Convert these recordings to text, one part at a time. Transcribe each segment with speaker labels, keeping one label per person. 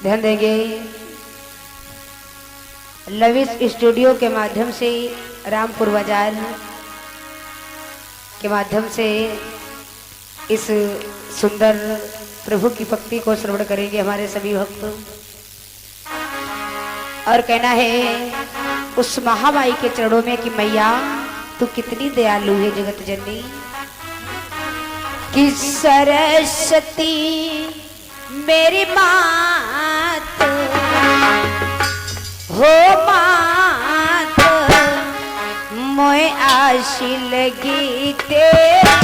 Speaker 1: ध्यान देंगे। Lavish studio के माध्यम से रामपुर बाजार के माध्यम से इस सुंदर प्रभु की भक्ति को श्रवण करेंगे हमारे सभी भक्त। और कहना है उस महामाई के चरणों में कि मैया तू कितनी दयालु है जगत जननी, कि सरस्वती मेरी मात हो मात मोए आशी लगी तेरी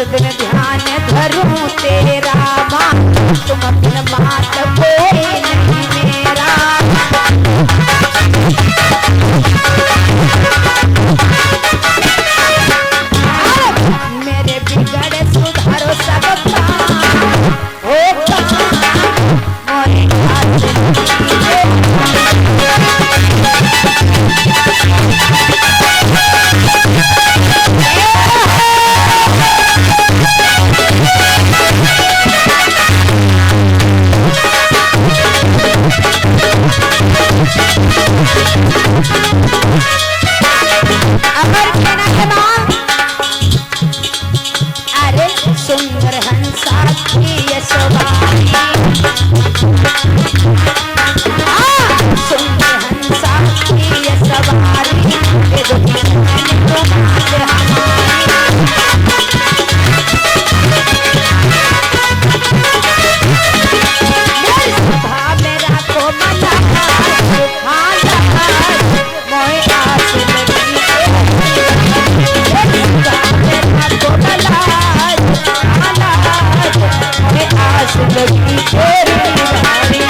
Speaker 1: दिन ध्यान धरूं तेरा माँ, तुम अपना मात कोई नहीं मेरा। मेरे बिगड़े सुधारो सबका होगा मोरे हाथ अमर कहना है मां, अरे सुंदर हंसा की यशोवानी, सुंदर हंसा की यशोवानी, ये दो मैंने तो मात हमारी। मेरी सुधा मेरा को मना मोए आस लगी आस लगी तेरी रानी।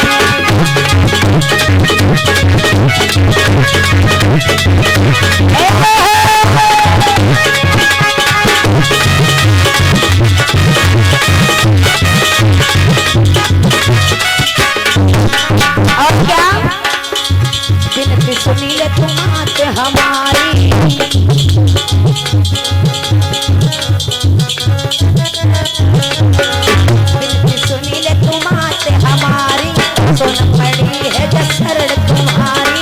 Speaker 1: और क्या बिनती सुनी ले तुम आते हमारी, बिनती सुनी ले तुम आते हमारी, सोन पड़ी है दशरण तुम्हारी।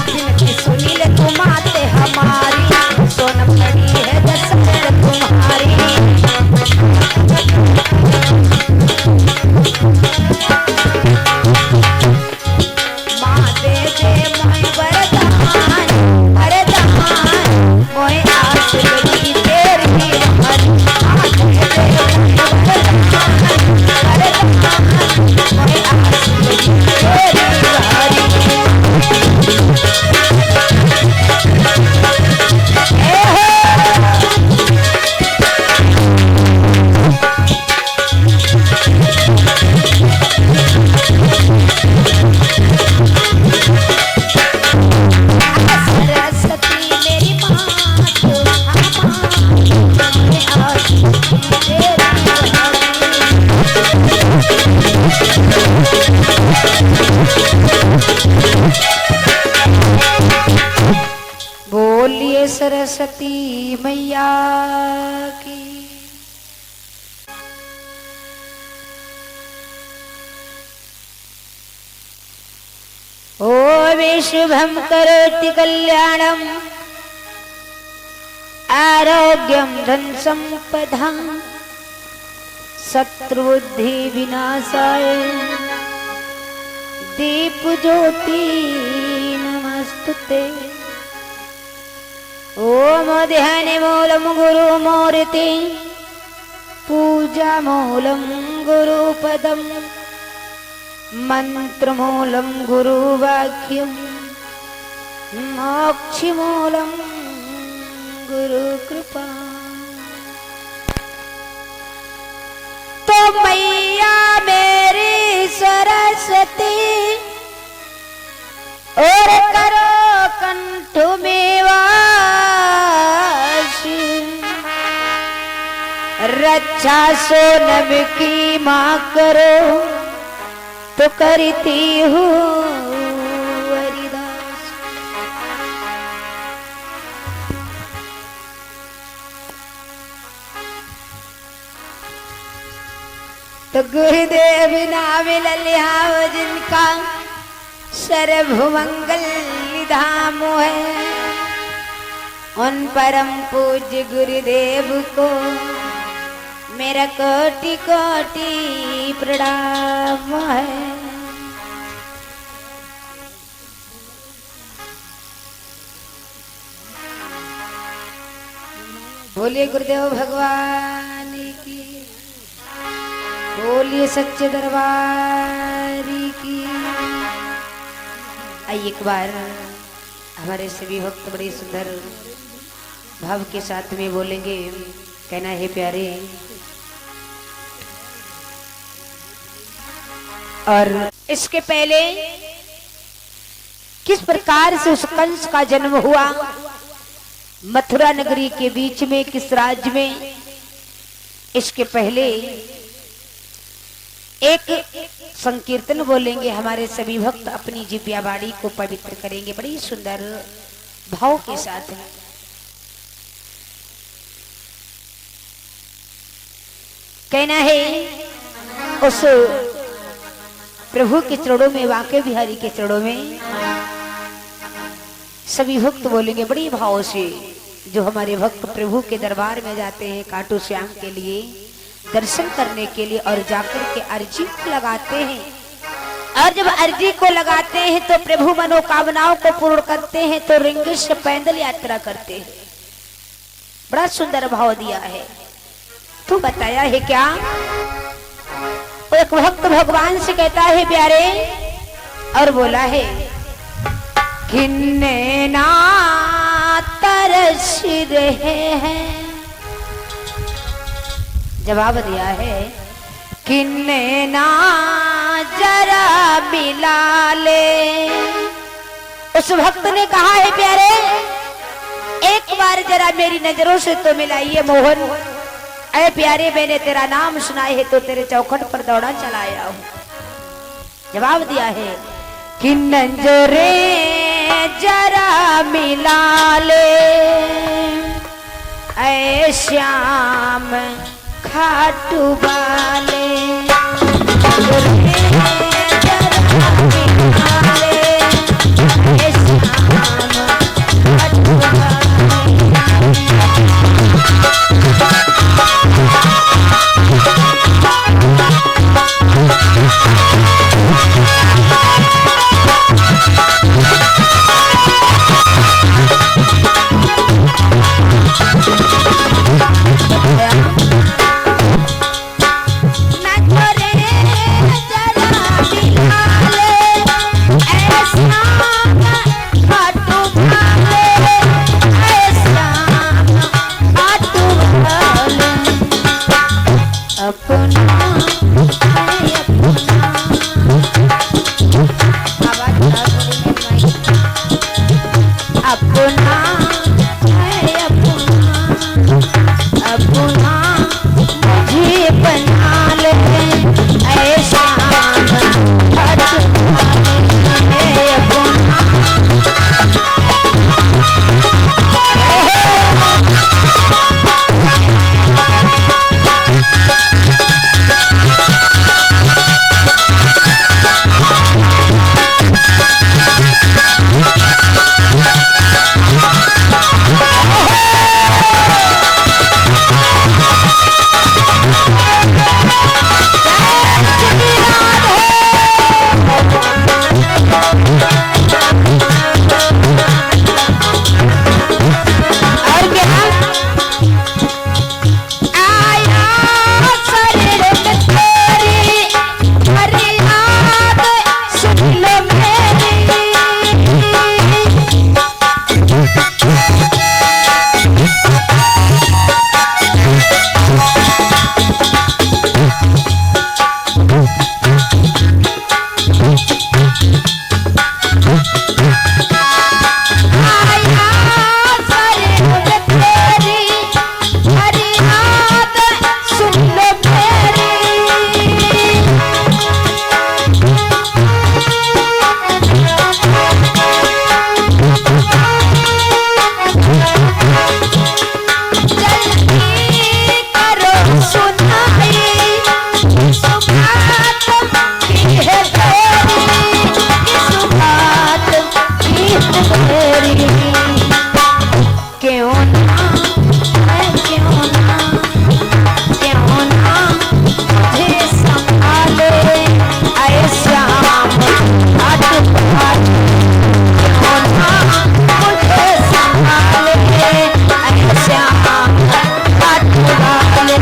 Speaker 1: बिनती सुनी ले तुम आते हमारी, सोन पड़ी है दशरण तुम्हारी। माँ दे दे मोए वरदान वरदान, मोए आस लगी तेरी रानी। माँ दे दे मोए वरदान वरदान, मोए आस लगी तेरी रानी। बोलिए सरस्वती मैया की। ओ विशुभं करोति कल्याणं आरोग्यं धन संपदां शत्रुबुद्धि विनाशाय दीप ज्योति स्तुते। ओम ध्यान मूलम गुरु मूर्ति पूजा मूलम गुरुपदम मंत्र मूलम गुरु वाक्यम मोक्ष मूलम गुरु कृपा। तो मैया मेरी सरस्वती और करो कंठ में वास, रक्षा सोनम की माँ करो तो करती हूँ हरिदास। तो गुरुदेव नाम ललिहाव जिनका सर्वमंगल धाम है, उन परम पूज्य गुरुदेव को मेरा कोटि कोटि प्रणाम है। बोलिए गुरुदेव भगवान की, बोलिए सच्चे दरबार की। आइए एक बार हमारे सभी भक्त बड़े सुंदर भाव के साथ में बोलेंगे। कहना है प्यारे, और इसके पहले किस प्रकार से उस कंस का जन्म हुआ, मथुरा नगरी के बीच में किस राज्य में, इसके पहले एक संकीर्तन बोलेंगे। हमारे सभी भक्त अपनी जिव्या बाड़ी को पवित्र करेंगे बड़ी सुंदर भाव के साथ। कहना है उस प्रभु के चरणों में, वाके बिहारी के चरणों में सभी भक्त बोलेंगे बड़ी भाव से। जो हमारे भक्त प्रभु के दरबार में जाते हैं खाटू श्याम के लिए दर्शन करने के लिए, और जाकर के अर्जी को लगाते हैं, और जब अर्जी को लगाते हैं तो प्रभु मनोकामनाओं को पूर्ण करते हैं, तो रिंग से पैदल यात्रा करते हैं। बड़ा सुंदर भाव दिया है। तो बताया है क्या, एक भक्त भगवान से कहता है प्यारे, और बोला है किन्ने ना तरस रहे हैं। जवाब दिया है किन्ने ना जरा मिला ले। उस भक्त ने कहा है प्यारे, एक बार जरा मेरी नजरों से तो मिलाइए मोहन। ऐ प्यारे, मैंने तेरा नाम सुना है तो तेरे चौखट पर दौड़ा चलाया हूं। जवाब दिया है कि नजरे जरा मिला ले, ऐ श्याम खाटू वाले। नजरे जरा मिला ले, ऐ श्याम खाटू वाले। तेरी क्यों ना मुझे संभाले आए श्याम घाट पर क्यों ना मुझे संभाले आए श्याम घाट वाले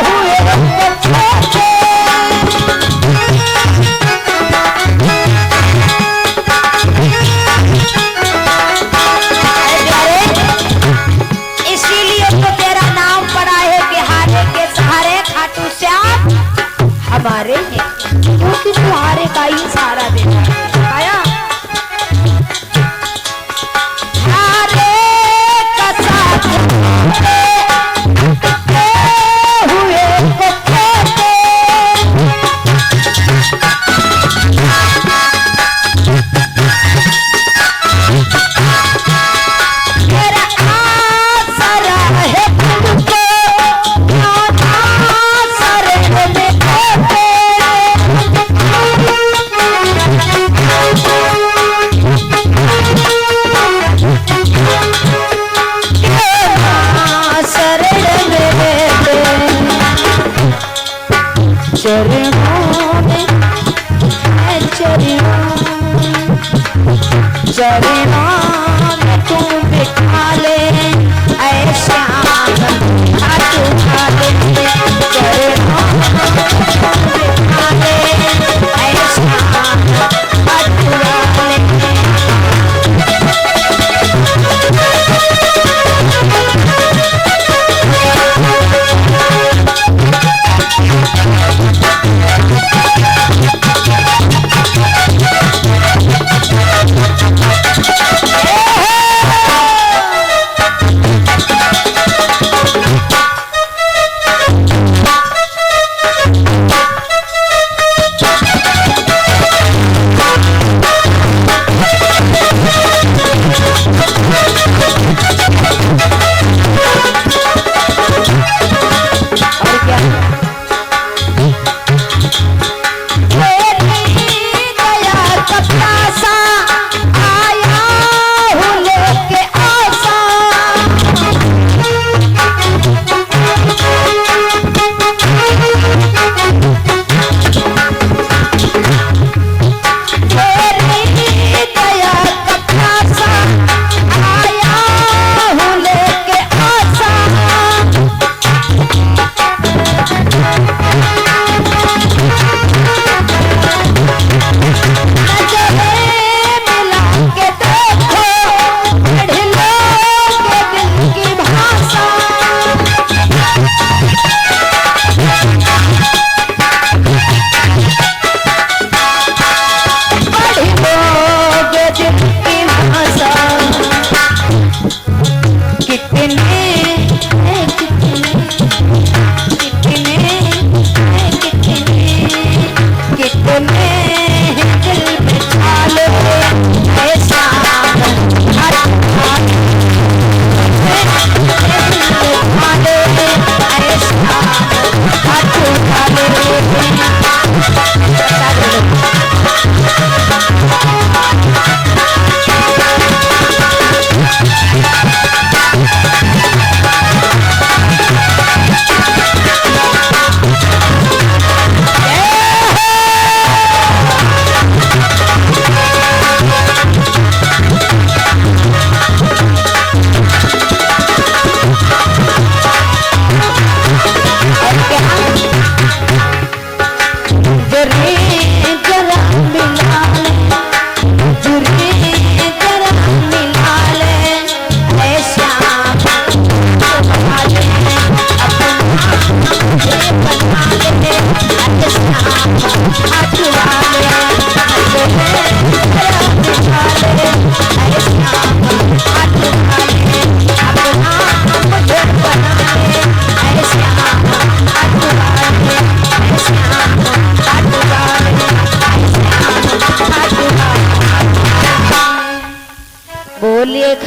Speaker 1: हुए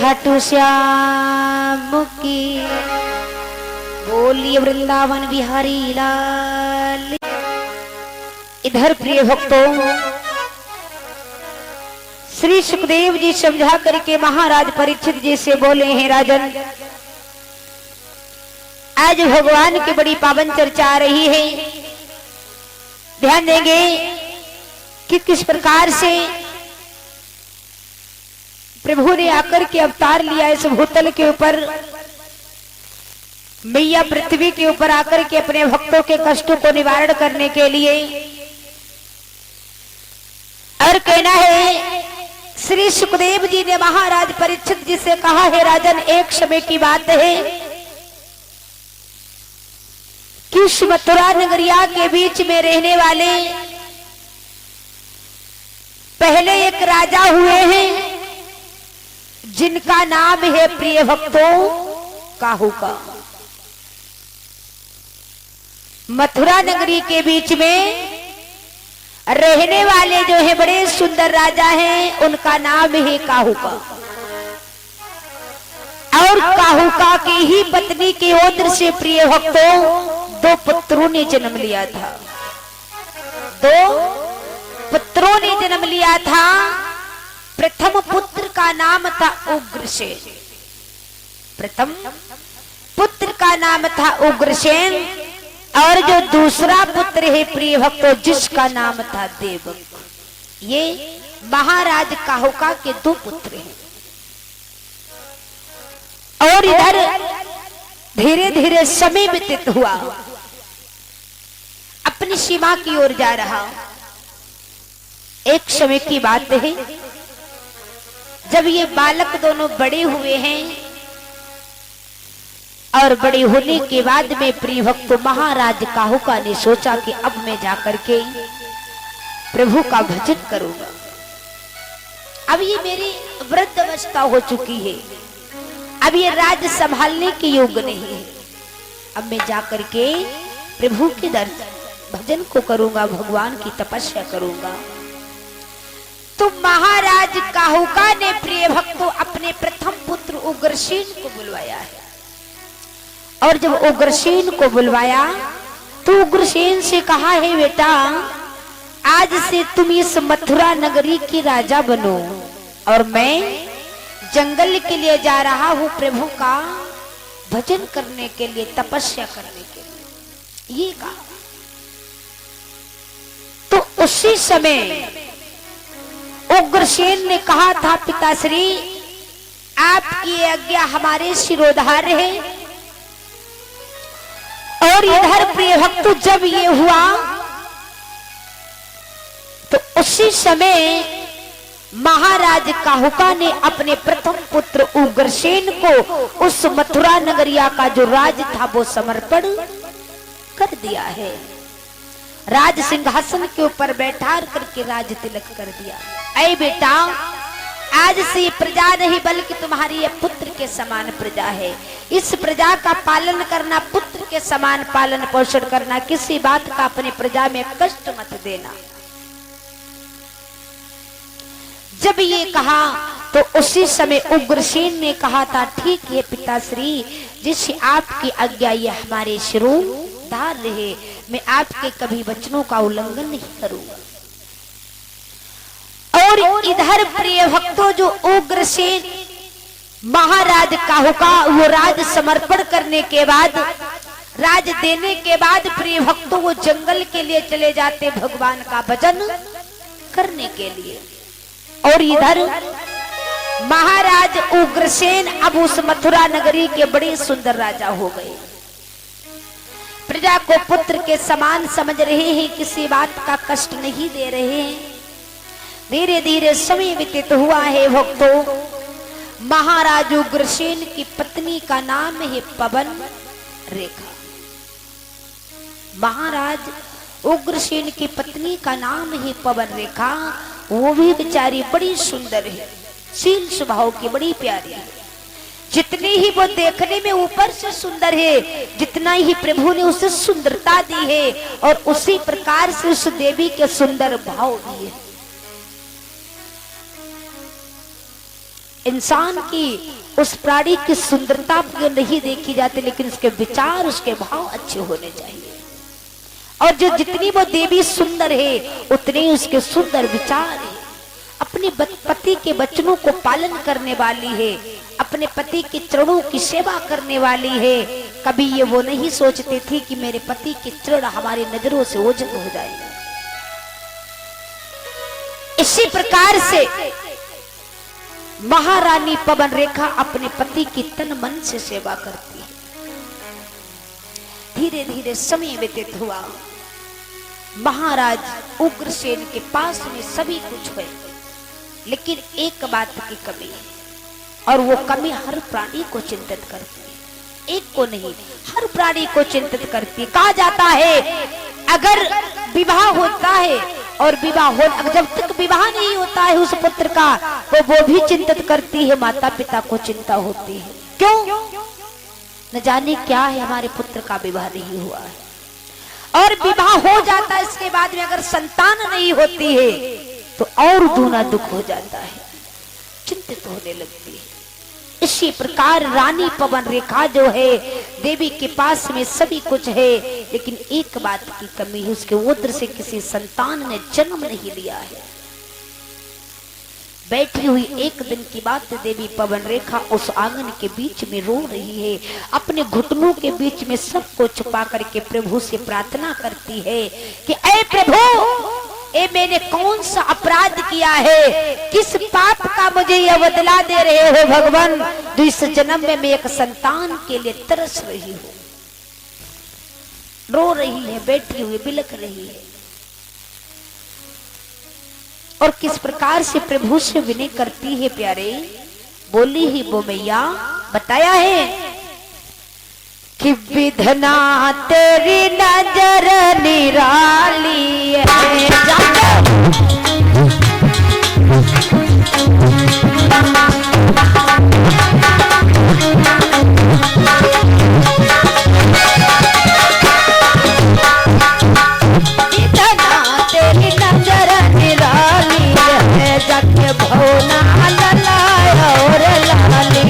Speaker 1: खाटू श्याम की, बोलिए वृंदावन बिहारी लाल। इधर प्रिय भक्तों, श्री सुखदेव जी समझा करके महाराज परीक्षित जी से बोले हैं, राजन आज भगवान की बड़ी पावन चर्चा आ रही है, ध्यान देंगे कि किस प्रकार से प्रभु ने आकर के अवतार लिया इस भूतल के ऊपर, मैया पृथ्वी के ऊपर आकर के अपने भक्तों के कष्टों को निवारण करने के लिए। और कहना है श्री सुखदेव जी ने महाराज परीक्षित जी से कहा है, राजन एक समय की बात है कि उस मथुरा नगरिया के बीच में रहने वाले पहले एक राजा हुए हैं जिनका नाम है प्रिय भक्तों काहुका। मथुरा नगरी के बीच में रहने वाले जो है बड़े सुंदर राजा हैं, उनका नाम है काहुका। और काहुका की ही पत्नी की ओर से प्रिय भक्तों दो पुत्रों ने जन्म लिया था, दो पुत्रों ने जन्म लिया था। प्रथम पुत्र का नाम था उग्रसेन, प्रथम पुत्र का नाम था उग्रसेन, और जो दूसरा पुत्र है प्रिय भक्तों जिसका नाम था देवक। ये महाराज काहुका के दो पुत्र हैं। और इधर धीरे धीरे समय व्यतीत हुआ, अपनी सीमा की ओर जा रहा। एक समय की बात है जब ये बालक दोनों बड़े हुए हैं, और बड़े होने के बाद में प्रिय भक्त महाराज काहुका ने सोचा कि अब मैं जाकर के प्रभु का भजन करूंगा। अब ये मेरी वृद्ध अवस्था हो चुकी है, अब ये राज्य संभालने के योग्य नहीं है, अब मैं जाकर के प्रभु के दर्शन भजन को करूंगा, भगवान की तपस्या करूंगा। तो महाराज काहुका ने प्रिय भक्तों अपने प्रथम पुत्र उग्रसेन को बुलवाया है। और जब उग्रसेन को बुलवाया तो उग्रसेन से कहा है, बेटा आज से तुम इस मथुरा नगरी की राजा बनो, और मैं जंगल के लिए जा रहा हूं प्रभु का भजन करने के लिए, तपस्या करने के लिए, ये कहा। तो उसी समय उग्रसेन ने कहा था, पिताश्री आपकी आज्ञा हमारे शिरोधार है। और इधर प्रिय भक्त जब ये हुआ तो उसी समय महाराज काहुका ने अपने प्रथम पुत्र उग्रसेन को उस मथुरा नगरिया का जो राज था वो समर्पण कर दिया है। राज सिंहासन के ऊपर बैठा करके राज तिलक कर दिया। ऐ बेटा आज से प्रजा नहीं बल्कि तुम्हारी पुत्र के समान प्रजा है, इस प्रजा का पालन करना, पुत्र के समान पालन पोषण करना, किसी बात का अपने प्रजा में कष्ट मत देना। जब ये कहा तो उसी समय उग्रसेन ने कहा था, ठीक है पिताश्री, जिससे आपकी आज्ञा ये हमारे शिरोधार रहे, मैं आपके कभी वचनों का उल्लंघन नहीं करूंगा। और इधर प्रिय भक्तों जो उग्रसेन महाराज काहुका वो राज समर्पण करने के बाद, राज देने के बाद प्रिय भक्तों वो जंगल के लिए चले जाते भगवान का भजन करने के लिए। और इधर महाराज उग्रसेन अब उस मथुरा नगरी के बड़े सुंदर राजा हो गए, प्रजा को पुत्र के समान समझ रहे हैं, किसी बात का कष्ट नहीं दे रहे हैं। धीरे धीरे समय व्यतीत हुआ है भक्तों। महाराज उग्रसेन की पत्नी का नाम है पवन रेखा। महाराज उग्रसेन की पत्नी का नाम है पवन रेखा। वो भी बेचारी बड़ी सुंदर है, शील स्वभाव की, बड़ी प्यारी है। जितनी ही वो देखने में ऊपर से सुंदर है, जितना ही प्रभु ने उसे सुंदरता दी है, और उसी प्रकार से उस देवी के सुंदर भाव दिए। इंसान की, उस प्राणी की सुंदरता नहीं देखी जाती, लेकिन उसके विचार, उसके भाव अच्छे होने चाहिए। और जो जितनी वो देवी सुंदर है उतने ही उसके सुंदर विचार है। अपने पति के वचनों को पालन करने वाली है, अपने पति के चरणों की सेवा करने वाली है। कभी ये वो नहीं सोचते थे कि मेरे पति के चरण हमारी नजरों से ओझल हो जाएगा। इसी प्रकार से महारानी पवन रेखा अपने पति की तन मन से सेवा करती है। धीरे धीरे समय व्यतीत हुआ। महाराज उग्रसेन के पास में सभी कुछ है, लेकिन एक बात की कमी है, और वो कमी हर प्राणी को चिंतित करती है। एक को नहीं, हर प्राणी को चिंतित करती है। कहा जाता है अगर विवाह होता है और जब तक विवाह नहीं होता है उस पुत्र का, तो वो भी चिंतित करती है, माता पिता को चिंता होती है। क्यों? न जाने क्या है, हमारे पुत्र का विवाह नहीं हुआ है। और विवाह हो जाता है, इसके बाद में अगर संतान नहीं होती है तो और दूना दुख हो जाता है, चिंतित होने लगती है। इसी प्रकार रानी पवन रेखा जो है, देवी के पास में सभी कुछ है, लेकिन एक बात की कमी है, उसके उदर से किसी संतान ने जन्म नहीं लिया है। बैठी हुई एक दिन की बात, देवी पवन रेखा उस आंगन के बीच में रो रही है। अपने घुटनों के बीच में सबको छुपा करके प्रभु से प्रार्थना करती है कि ऐ प्रभु, ए मैंने कौन सा अपराध किया है, किस पाप का मुझे यह बदला दे रहे हो भगवान, जो इस जन्म में मैं एक संतान के लिए तरस रही हूं। रो रही है, बैठी हुई बिलख रही है, और किस प्रकार से प्रभु से विनय करती है प्यारे। बोली ही वो मैया, बताया है कि विधना तेरी नजर निराली है। विधना तेरी नजर निराली है, जाके भोना ललाया और लाली।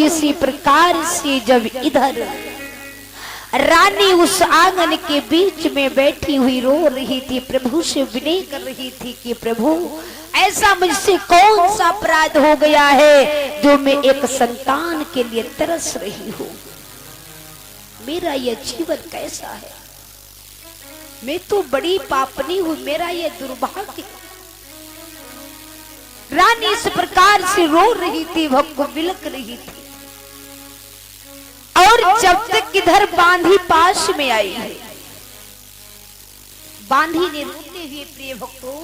Speaker 1: इसी प्रकार से जब इधर रानी उस आंगन के बीच में बैठी हुई रो रही थी, प्रभु से विनय कर रही थी कि प्रभु ऐसा मुझसे कौन सा अपराध हो गया है जो मैं एक संतान के लिए तरस रही हूं। मेरा यह जीवन कैसा है, मैं तो बड़ी पापनी हूं, मेरा यह दुर्भाग्य। रानी इस प्रकार से रो रही थी, भक्को बिलक रही थी। और जब तक इधर बांधी पास में आई है, बांधी ने रोते हुए प्रिय भक्तों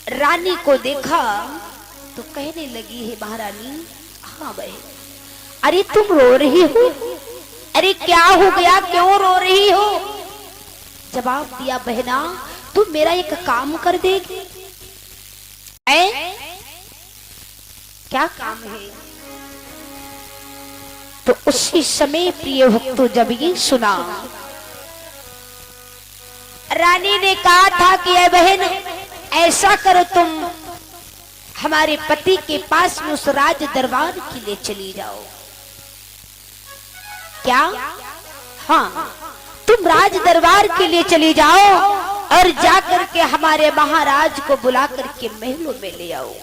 Speaker 1: रानी को देखा तो कहने लगी है महारानी, हाँ बहन। अरे तुम रो रही हो? अरे क्या हो गया, क्यों रो रही हो? जवाब दिया, बहना तुम मेरा एक काम कर देगी? क्या काम है? तो उसी समय प्रिय भक्तों जब ये सुना, रानी ने कहा था कि ऐ बहन ऐसा करो, तुम हमारे पति के पास में उस राज दरबार के लिए चली जाओ। क्या? हाँ, तुम राज दरबार के लिए चली जाओ और जाकर के हमारे महाराज को बुला करके महलों में ले आओ।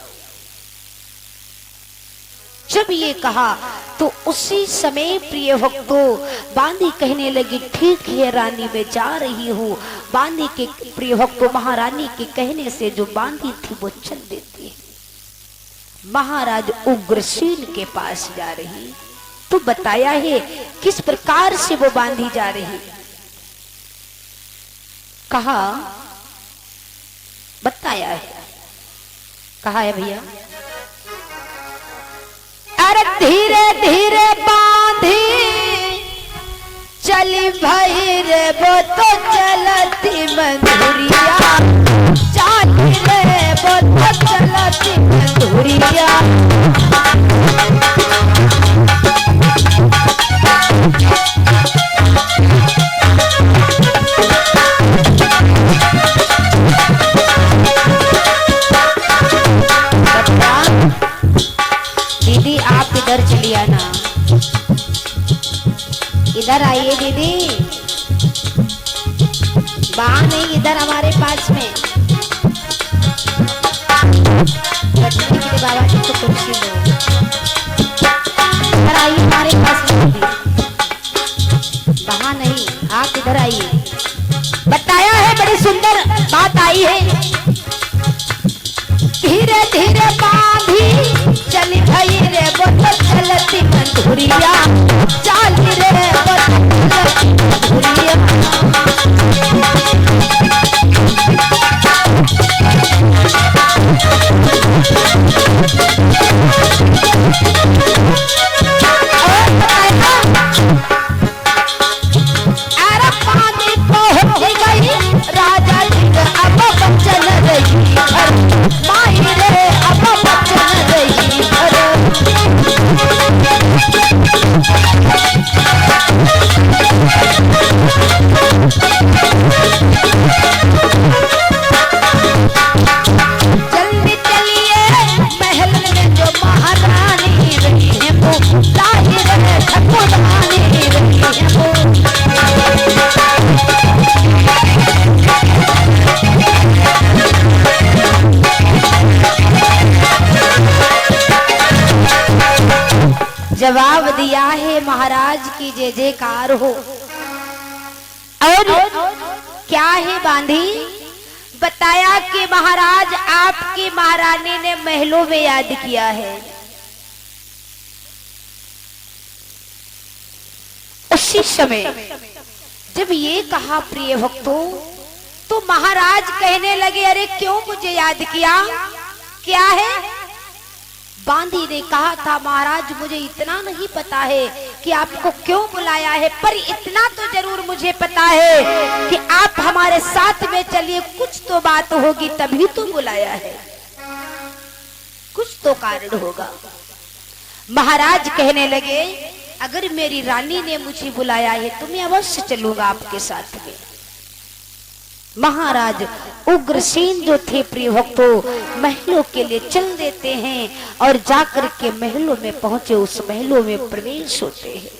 Speaker 1: जब ये कहा तो उसी समय प्रिय भक्तों बांदी कहने लगी, ठीक है रानी मैं जा रही हूँ। बांदी के प्रिय भक्तों महारानी के कहने से जो बांदी थी वो चल देती है। महाराज उग्रसेन के पास जा रही, तो बताया है किस प्रकार से वो बांधी जा रही। कहा, बताया है, कहा है भैया, अरे धीरे धीरे बांधी चली भई रे वो तो चलती मंधुरिया, चाली रे वो तो चलती मंधुरिया। दीदी आप इधर चली आना, इधर आइए दीदी, वहां नहीं इधर हमारे पास में बैठने के लिए बाबा जी को कुर्सी दो, इधर आइए हमारे पास में दीदी, वहां नहीं आप इधर आइए। बताया है बड़ी सुंदर बात आई है, धीरे धीरे बांधी चली भई रे वो तो चलती मंधुरिया, चाली रे वो तो चलती मंधुरिया। अरे पानी पहुंच गई राजा जी अब बचन रही घर, माही रे अब बचन रही घर। जल्दी चलिए महल में जो महारानी रही है वो जाहिर है ठकुरानी रही है वो। जवाब दिया है महाराज की जय जयकार हो। और क्या है बांधी? बताया कि महाराज आपकी महारानी ने महलों में याद किया है। उसी समय जब ये कहा प्रिय भक्तों, तो महाराज कहने लगे, अरे क्यों मुझे याद किया? क्या है? बांदी ने कहा था, महाराज मुझे इतना नहीं पता है कि आपको क्यों बुलाया है, पर इतना तो जरूर मुझे पता है कि आप हमारे साथ में चलिए, कुछ तो बात होगी तभी तो बुलाया है, कुछ तो कारण होगा। महाराज कहने लगे, अगर मेरी रानी ने मुझे बुलाया है तो मैं अवश्य चलूंगा आपके साथ में। महाराज उग्रसेन जो थे प्रिय भक्तों महलों के लिए चल देते हैं और जाकर के महलों में पहुंचे, उस महलों में प्रवेश होते हैं।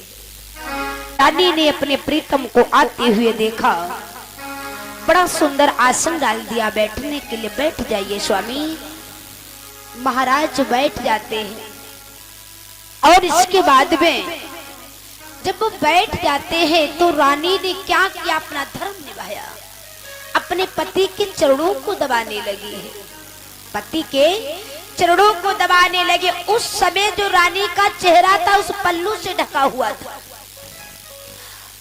Speaker 1: रानी ने अपने प्रीतम को आते हुए देखा, बड़ा सुंदर आसन डाल दिया बैठने के लिए, बैठ जाइए स्वामी। महाराज बैठ जाते हैं और इसके बाद में जब वो बैठ जाते हैं तो रानी ने क्या किया, अपना धर्म निभाया, अपने पति के चरणों को दबाने लगी है, पति के चरणों को दबाने लगे। उस समय जो रानी का चेहरा था उस पल्लू से ढका हुआ था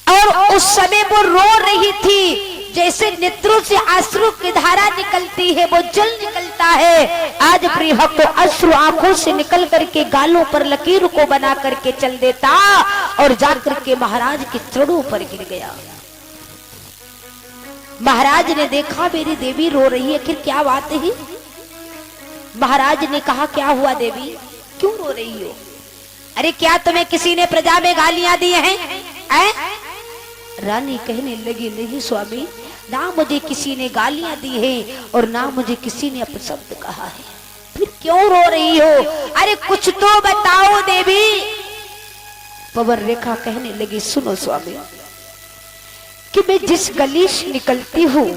Speaker 1: और उस समय वो रो रही थी। जैसे नेत्रों से अश्रु की धारा निकलती है, वो जल निकलता है। आज प्रिय भक्त अश्रु आंखों से निकल करके गालों पर लकीर को बना करके चल देता और जाकर के महाराज के चरणों पर गिर गया। महाराज ने देखा मेरी देवी रो रही है, आखिर क्या बात है? महाराज ने कहा क्या हुआ देवी, क्यों रो रही हो? अरे क्या तुम्हें किसी ने प्रजा में गालियां दी हैं? रानी कहने लगी नहीं स्वामी, ना मुझे किसी ने गालियां दी हैं और ना मुझे किसी ने अपशब्द कहा है, फिर क्यों रो रही हो? अरे कुछ तो बताओ देवी। पवन रेखा कहने लगी सुनो स्वामी, कि मैं जिस गली से निकलती हूँ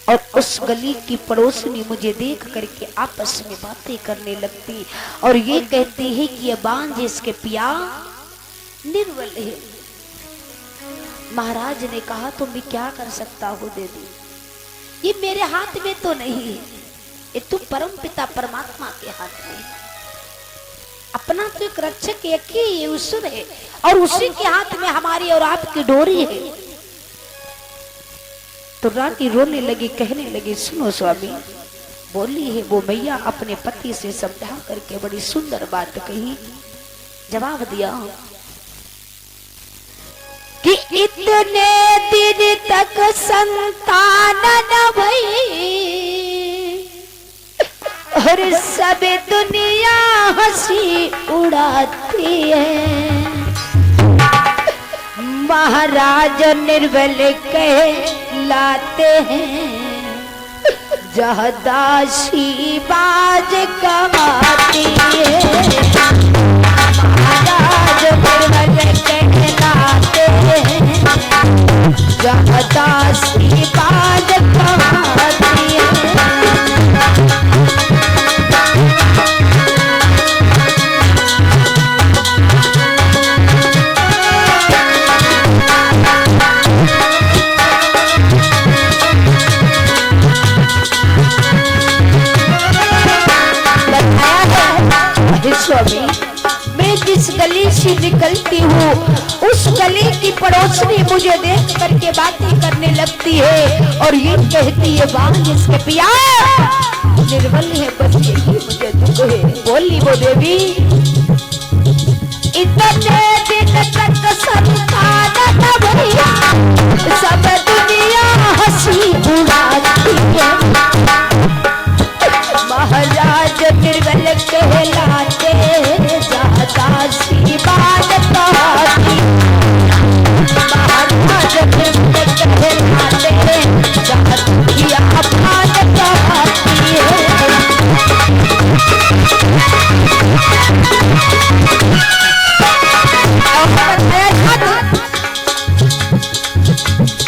Speaker 1: और उस गली की पड़ोसनी मुझे देख करके आपस में बातें करने लगती और ये कहती है कि ये बांझ इसके पिया निर्बल है। महाराज ने कहा तो मैं क्या कर सकता हूँ देवी, ये मेरे हाथ में तो नहीं है, ये तो परम पिता परमात्मा के हाथ में है। अपना तो एक रक्षक एक ही ईश्वर है और उसी के हाथ में हमारी और आपकी डोरी है। तो रानी रोने लगी, कहने लगी सुनो स्वामी, बोली है वो मैया अपने पति से समझा करके बड़ी सुंदर बात कही। जवाब दिया कि इतने दिन तक संतान न भई और सब दुनिया हंसी उड़ाती है। महाराज निर्बल कहलाते हैं, जहाँ दासी बाज कमाती है। महाराज निर्बल कहलाते हैं, जहाँ दासी बाज कमाती है। स्वामी, मैं जिस गली से निकलती हूँ उस गली की पड़ोसनी मुझे देख करके बातें करने लगती है और ये कहती है बांझ इसके पिया निर्बल है, बस यही मुझे दुख है। बोली वो देवी इतने दिन तक संतान न भई, सब दुनिया हंसी उड़ाती है। महाराज निर्बल कहलाते जहाँ दासी बाज कहाती। महाराज निर्बल कहलाते जहाँ दुनिया बाज कहाती है।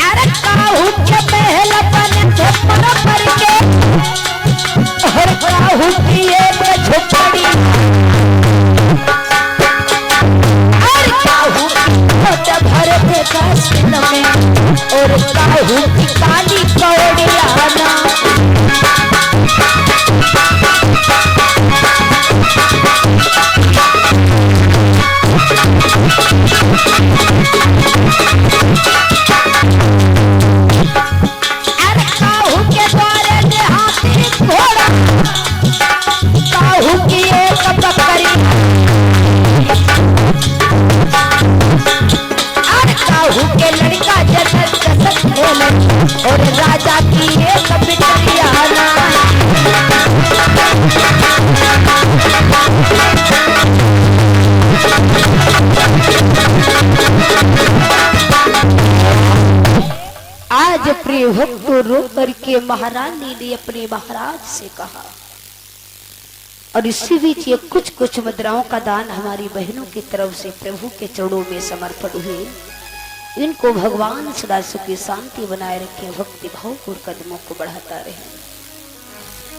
Speaker 1: अरे काहू के पहला बन झपड़ पर के और काहू की एक झोपड़ी और काहू की भर देगा सिन में और काहू की काली कौड़ियाना। अरे काहू के द्वारे देहाती घोड़ा, काहू की एक बकरी, अरे काहू के लड़का जसत जसत खेले और राजा की एक बिटियाना। आज प्रिय भक्त रो करके महारानी ने अपने महाराज से कहा और इसी बीच ये कुछ कुछ मुद्राओं का दान हमारी बहनों की तरफ से प्रभु के चरणों में समर्पण हुए। इनको भगवान सदा सुखी शांति बनाए रखे, भक्ति भाव और कदमों को बढ़ाता रहे।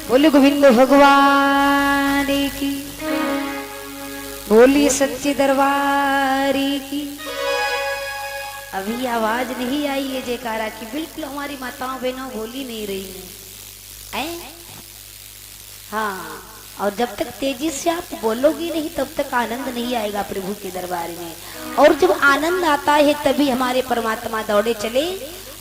Speaker 1: बोले गोविंद भगवान की, बोली सच्चे दरबार की। अभी आवाज नहीं आई है जयकारा की, बिल्कुल हमारी माताओं बहनों बोली नहीं रही है। हाँ, और जब तक तेजी से आप बोलोगी नहीं तब तक आनंद नहीं आएगा प्रभु के दरबार में। और जब आनंद आता है तभी हमारे परमात्मा दौड़े चले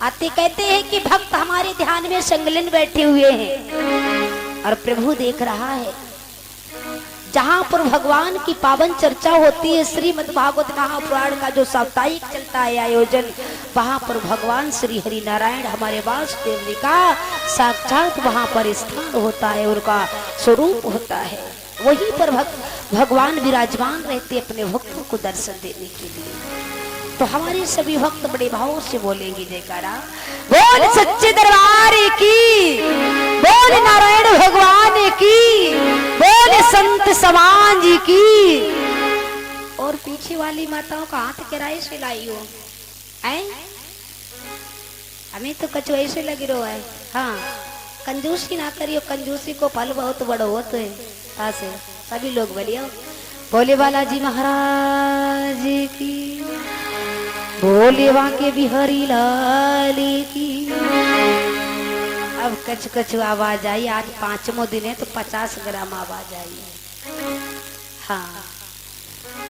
Speaker 1: आते कहते हैं कि भक्त हमारे ध्यान में संगलन बैठे हुए हैं और प्रभु देख रहा है। जहां पर भगवान की पावन चर्चा होती है, श्रीमद् भागवत महापुराण का जो साप्ताहिक चलता है आयोजन, वहां पर भगवान श्री हरि नारायण हमारे वासुदेव जी का साक्षात वहां पर स्थान होता है, उनका स्वरूप होता है। वहीं पर भगवान विराजमान रहते अपने भक्तों को दर्शन देने के लिए। तो हमारे सभी भक्त बड़े भाव से बोलेंगे जयकारा, बोल सच्चे दरबार की, बोल नारायण भगवान की, बोल संत समाज जी की। और पीछे वाली माताओं का हाथ किराए से लाई हो, हमें तो कछु ऐसे लगी रहो है। हाँ, कंजूसी ना करियो, कंजूसी को फल बहुत बड़ो होते है। से सभी लोग बोलियो, बोले बालाजी महाराज की, बोले वाके बिहारी लाल की। अब कछु कछु आवाज आई, आज 5वां दिन है तो 50 ग्राम आवाज आई है। हाँ,